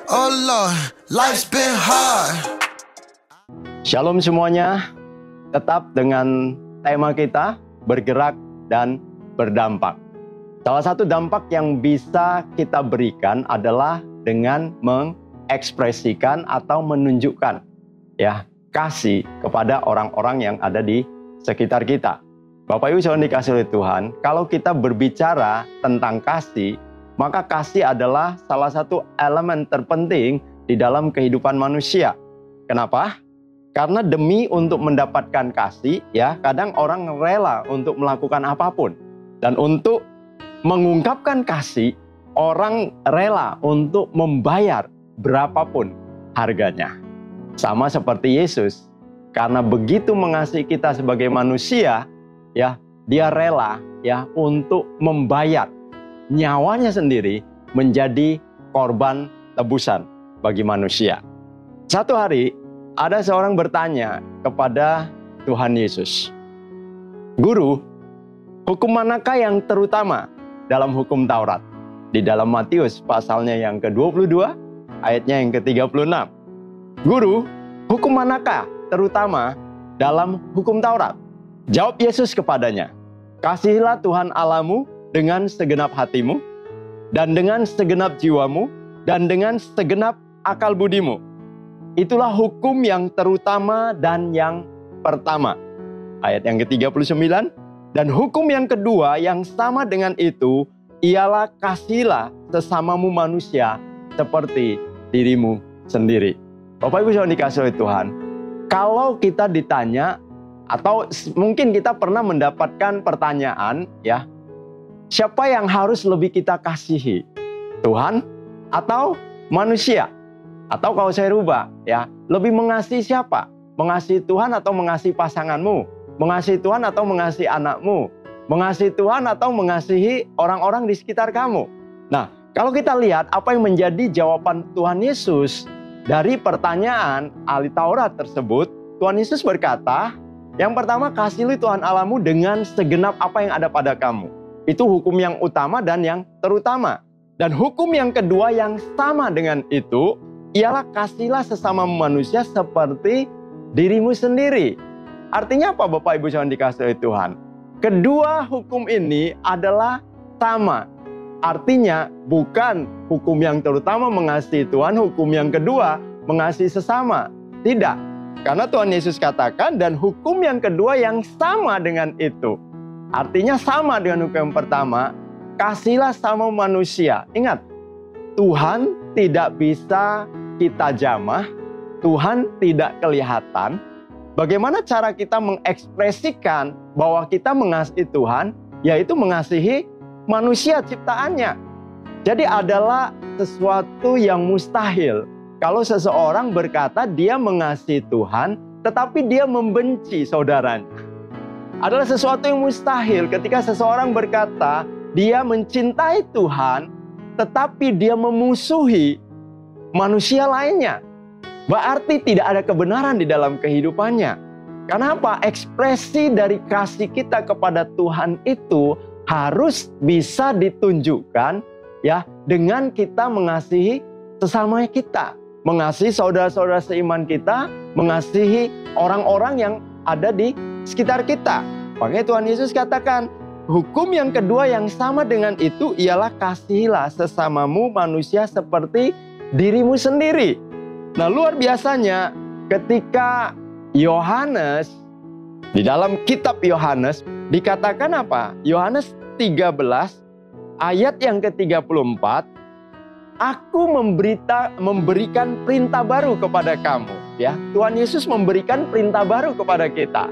Oh Lord, life's been hard. Shalom semuanya, tetap dengan tema kita bergerak dan berdampak. Salah satu dampak yang bisa kita berikan adalah dengan mengekspresikan atau menunjukkan kasih kepada orang-orang yang ada di sekitar kita. Bapak Ibu saudara dikasih oleh Tuhan, kalau kita berbicara tentang kasih, maka kasih adalah salah satu elemen terpenting di dalam kehidupan manusia. Kenapa? Karena demi untuk mendapatkan kasih, kadang orang rela untuk melakukan apapun. Dan untuk mengungkapkan kasih, orang rela untuk membayar berapapun harganya. Sama seperti Yesus, karena begitu mengasihi kita sebagai manusia, dia rela untuk membayar nyawanya sendiri menjadi korban tebusan bagi manusia. Satu hari ada seorang bertanya kepada Tuhan Yesus, "Guru, hukum manakah yang terutama dalam hukum Taurat?" Di dalam Matius pasalnya yang ke-22, ayatnya yang ke-36. "Guru, hukum manakah terutama dalam hukum Taurat?" Jawab Yesus kepadanya, "Kasihilah Tuhan Allahmu dengan segenap hatimu, dan dengan segenap jiwamu, dan dengan segenap akal budimu. Itulah hukum yang terutama dan yang pertama." Ayat yang ke-39, "Dan hukum yang kedua yang sama dengan itu, ialah kasihilah sesamamu manusia seperti dirimu sendiri." Bapak Ibu saudara dikasih oleh Tuhan, kalau kita ditanya, atau mungkin kita pernah mendapatkan pertanyaan, siapa yang harus lebih kita kasihi? Tuhan atau manusia? Atau kalau saya rubah, lebih mengasihi siapa? Mengasihi Tuhan atau mengasihi pasanganmu? Mengasihi Tuhan atau mengasihi anakmu? Mengasihi Tuhan atau mengasihi orang-orang di sekitar kamu? Nah, kalau kita lihat apa yang menjadi jawaban Tuhan Yesus dari pertanyaan ahli Taurat tersebut, Tuhan Yesus berkata, yang pertama, kasihilah Tuhan Allahmu dengan segenap apa yang ada pada kamu. Itu hukum yang utama dan yang terutama. Dan hukum yang kedua yang sama dengan itu, ialah kasihilah sesama manusia seperti dirimu sendiri. Artinya apa Bapak Ibu saudara dikasihi oleh Tuhan? Kedua hukum ini adalah sama. Artinya bukan hukum yang terutama mengasihi Tuhan, hukum yang kedua mengasihi sesama. Tidak. Karena Tuhan Yesus katakan, dan hukum yang kedua yang sama dengan itu. Artinya sama dengan hukum yang pertama, kasihilah sama manusia. Ingat, Tuhan tidak bisa kita jamah, Tuhan tidak kelihatan. Bagaimana cara kita mengekspresikan bahwa kita mengasihi Tuhan, yaitu mengasihi manusia ciptaannya. Jadi adalah sesuatu yang mustahil kalau seseorang berkata dia mengasihi Tuhan, tetapi dia membenci saudaranya. Adalah sesuatu yang mustahil ketika seseorang berkata dia mencintai Tuhan, tetapi dia memusuhi manusia lainnya. Berarti tidak ada kebenaran di dalam kehidupannya. Kenapa? Ekspresi dari kasih kita kepada Tuhan itu harus bisa ditunjukkan dengan kita mengasihi sesama kita. Mengasihi saudara-saudara seiman kita, mengasihi orang-orang yang ada di sekitar kita. Makanya Tuhan Yesus katakan, hukum yang kedua yang sama dengan itu ialah kasihilah sesamamu manusia seperti dirimu sendiri. Nah, luar biasanya ketika Yohanes, di dalam kitab Yohanes dikatakan apa? Yohanes 13 ayat yang ke-34, "Aku memberikan perintah baru kepada kamu." Tuhan Yesus memberikan perintah baru kepada kita.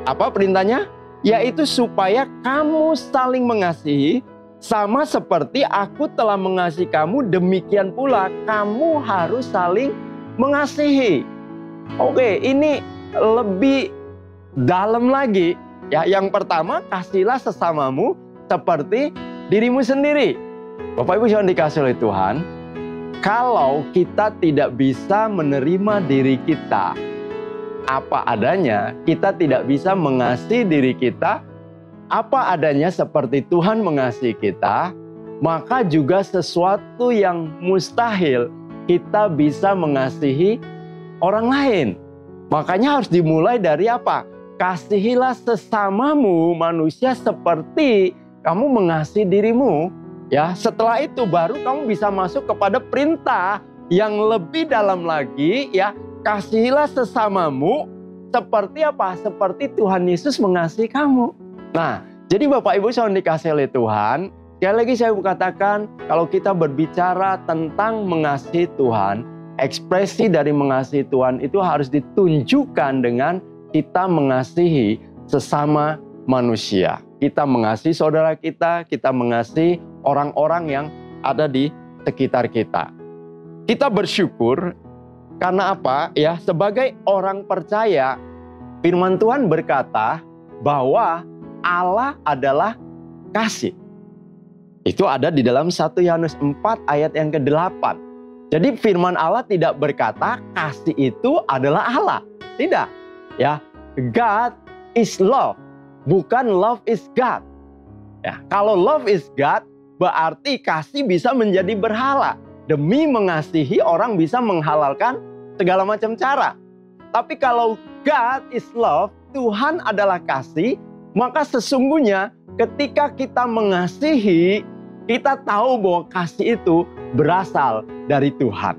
Apa perintahnya? Yaitu supaya kamu saling mengasihi, sama seperti aku telah mengasihi kamu, demikian pula kamu harus saling mengasihi. Oke, ini lebih dalam lagi. Yang pertama, kasihilah sesamamu seperti dirimu sendiri. Bapak Ibu saudara dikasihi oleh Tuhan, kalau kita tidak bisa menerima diri kita apa adanya, kita tidak bisa mengasihi diri kita apa adanya seperti Tuhan mengasihi kita, maka juga sesuatu yang mustahil kita bisa mengasihi orang lain. Makanya harus dimulai dari apa? Kasihilah sesamamu manusia seperti kamu mengasihi dirimu. Ya, setelah itu baru kamu bisa masuk kepada perintah yang lebih dalam lagi, ya. Kasihilah sesamamu seperti apa? Seperti Tuhan Yesus mengasihi kamu. Nah, jadi Bapak Ibu yang dikasihi oleh Tuhan, sekali lagi saya katakan, kalau kita berbicara tentang mengasihi Tuhan, ekspresi dari mengasihi Tuhan itu harus ditunjukkan dengan kita mengasihi sesama manusia. Kita mengasihi saudara kita mengasihi orang-orang yang ada di sekitar kita. Kita bersyukur karena apa? Ya, sebagai orang percaya, firman Tuhan berkata bahwa Allah adalah kasih. Itu ada di dalam 1 Yohanes 4 ayat yang ke-8. Jadi firman Allah tidak berkata kasih itu adalah Allah. Tidak. Ya, God is love. Bukan love is God. Ya, kalau love is God, berarti kasih bisa menjadi berhala. Demi mengasihi orang bisa menghalalkan segala macam cara. Tapi kalau God is love, Tuhan adalah kasih, maka sesungguhnya ketika kita mengasihi, kita tahu bahwa kasih itu berasal dari Tuhan.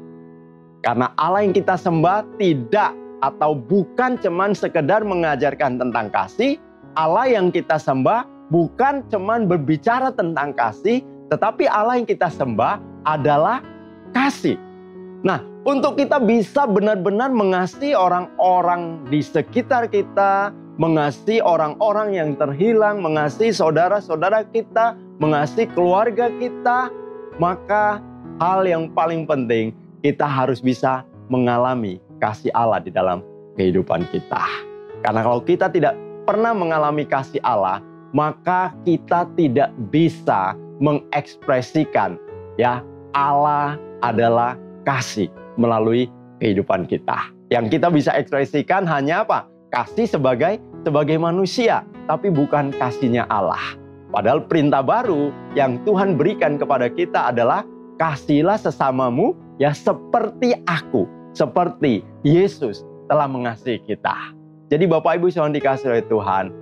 Karena Allah yang kita sembah tidak atau bukan cuman sekedar mengajarkan tentang kasih. Allah yang kita sembah bukan cuman berbicara tentang kasih, tetapi Allah yang kita sembah adalah kasih. Nah, untuk kita bisa benar-benar mengasihi orang-orang di sekitar kita, mengasihi orang-orang yang terhilang, mengasihi saudara-saudara kita, mengasihi keluarga kita, maka hal yang paling penting, kita harus bisa mengalami kasih Allah di dalam kehidupan kita. Karena kalau kita tidak pernah mengalami kasih Allah, maka kita tidak bisa mengekspresikan ya Allah adalah kasih melalui kehidupan kita. Yang kita bisa ekspresikan hanya apa? Kasih sebagai manusia, tapi bukan kasihnya Allah. Padahal perintah baru yang Tuhan berikan kepada kita adalah kasihilah sesamamu ya seperti aku, seperti Yesus telah mengasihi kita. Jadi Bapak Ibu yang dikasihi oleh Tuhan,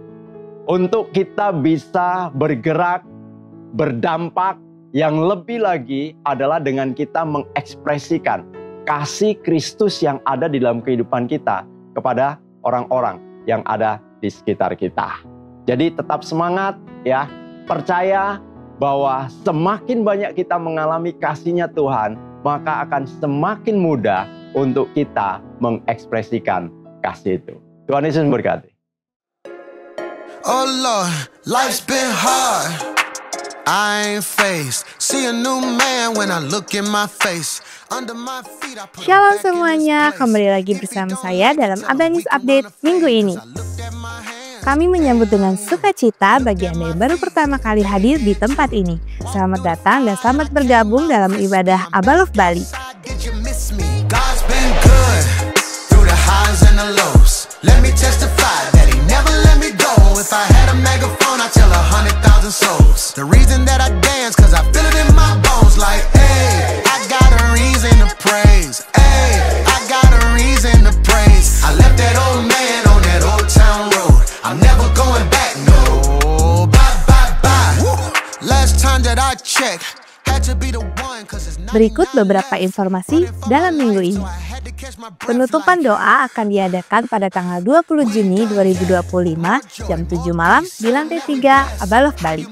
untuk kita bisa bergerak, berdampak, yang lebih lagi adalah dengan kita mengekspresikan kasih Kristus yang ada di dalam kehidupan kita kepada orang-orang yang ada di sekitar kita. Jadi tetap semangat ya, percaya bahwa semakin banyak kita mengalami kasih-Nya Tuhan, maka akan semakin mudah untuk kita mengekspresikan kasih itu. Tuhan Yesus memberkati. Oh Lord, life's been hard. I ain't faced. See a new man when I look in my face. Under my feet I put Shalom semuanya, kembali lagi bersama saya dalam Abanis Update minggu ini. Kami menyambut dengan sukacita bagi Anda yang baru pertama kali hadir di tempat ini. Selamat datang dan selamat bergabung dalam ibadah Abalov Bali. Let me testify that he never let me go. If I had a megaphone, I'd tell 100,000 souls. The reason that I dance, cause I feel it in my bones. Like, hey, I got a reason to praise. Hey, I got a reason to praise. I left that old man on that old town road. I'm never going back, no. Bye, bye, bye. Woo. Last time that I checked, had to be the one, cause it's not. Berikut beberapa informasi dalam minggu ini. Penutupan doa akan diadakan pada tanggal 20 Juni 2025 jam 7 malam di lantai 3 Abalov Bali.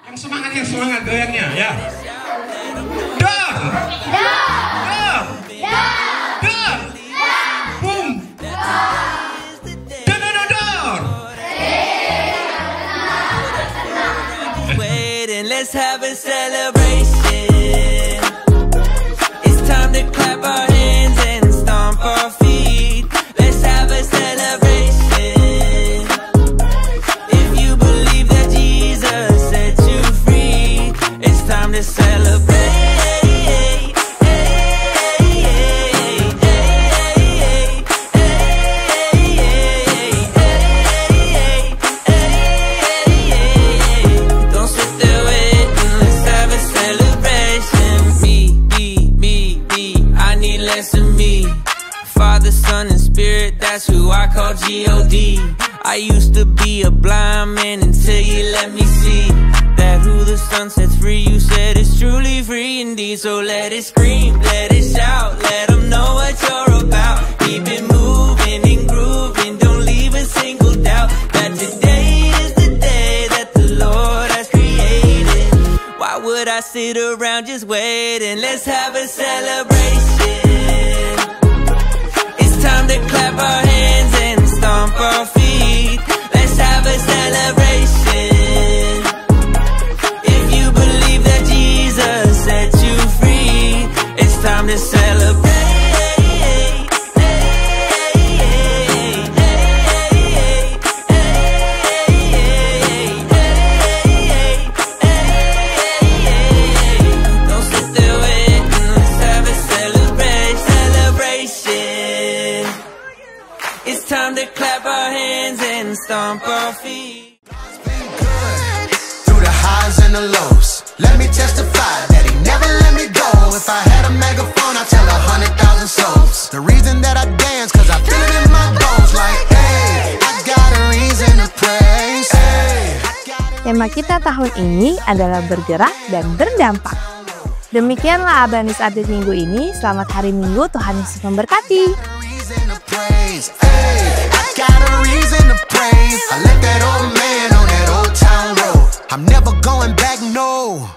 Yang semangat goyangnya ya. Dor! Dor! Dor! Boom! Let's have a celebration. It's time to clap our hands and stomp our feet. Let's have a celebration. If you believe that Jesus set you free, it's time to celebrate. Son, and Spirit, that's who I call G-O-D. I used to be a blind man until you let me see that who the Son sets free, you said is truly free indeed. So let it scream, let it shout, let them know what you're about. Keep it moving and grooving, don't leave a single doubt that today is the day that the Lord has created. Why would I sit around just waiting? Let's have a celebration. It's time to clap our hands and stomp our feet. Let's have a celebration. If you believe that Jesus set you free, it's time to celebrate. Don't sit there waiting, let's have a celebration. It's time to clap our hands and stomp our feet. Through the highs and the lows, let me testify that he never let me go. If I had a megaphone, I'd tell 100,000 souls. The reason that I dance, cause I feel it in my bones. Like, hey, I got a reason to praise. Hey, Tema kita tahun ini adalah bergerak dan berdampak. Demikianlah Abanis Update minggu ini. Selamat hari Minggu, Tuhan Yesus memberkati. reason to praise. Hey, I got a reason to praise. I left that old man on that old town road. I'm never going back, no.